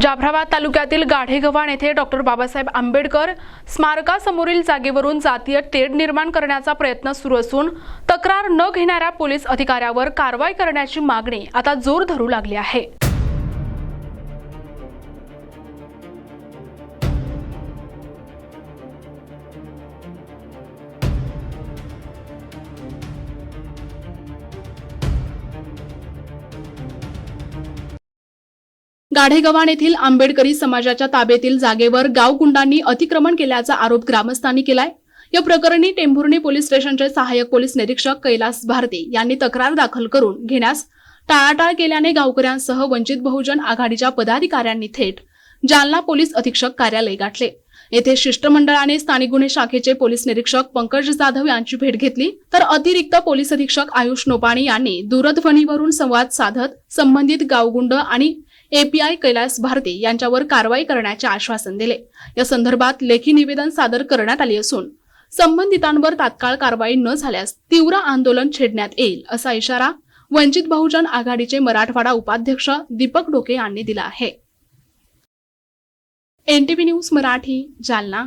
जाफराबाद तालुक्यातील गाढेगव्हाण येथे डॉक्टर बाबासाहेब आंबेडकर स्मारकासमोरील जागेवरून जातीय तेढ निर्माण करण्याचा प्रयत्न सुरू असून तक्रार न घेणाऱ्या पोलीस अधिकाऱ्यावर कारवाई करण्याची मागणी आता जोर धरू लागली आहे। गाढेगव्हाण येथील आंबेडकरी समाजाच्या ताब्यातील जागेवर गावगुंडांनी अतिक्रमण केल्याचा आरोप ग्रामस्थांनी केलाय। या प्रकरणी टेंभुर्णी पोलीस स्टेशनचे सहाय्यक पोलीस निरीक्षक कैलास भारती यांनी तक्रार दाखल करून घेण्यास टाळाटाळ केल्याने गावकऱ्यांसह वंचित बहुजन आघाडीच्या पदाधिकाऱ्यांनी थेट जालना पोलीस अधीक्षक कार्यालय गाठले। येथे शिष्टमंडळाने स्थानिक गुन्हे शाखेचे पोलीस निरीक्षक पंकज जाधव यांची भेट घेतली, तर अतिरिक्त पोलीस अधीक्षक आयुष नोपाणी यांनी दूरध्वनीवरून संवाद साधत संबंधित गावगुंड आणि एपीआय कैलास भारती यांच्यावर कारवाई करण्याचे आश्वासन दिले। या संदर्भात लेखी निवेदन सादर करण्यात आले असून संबंधितांवर तात्काळ कारवाई न झाल्यास तीव्र आंदोलन छेडण्यात येईल असा इशारा वंचित बहुजन आघाडीचे मराठवाडा उपाध्यक्ष दीपक डोके यांनी दिला आहे। NTV news Marathi, Jalna.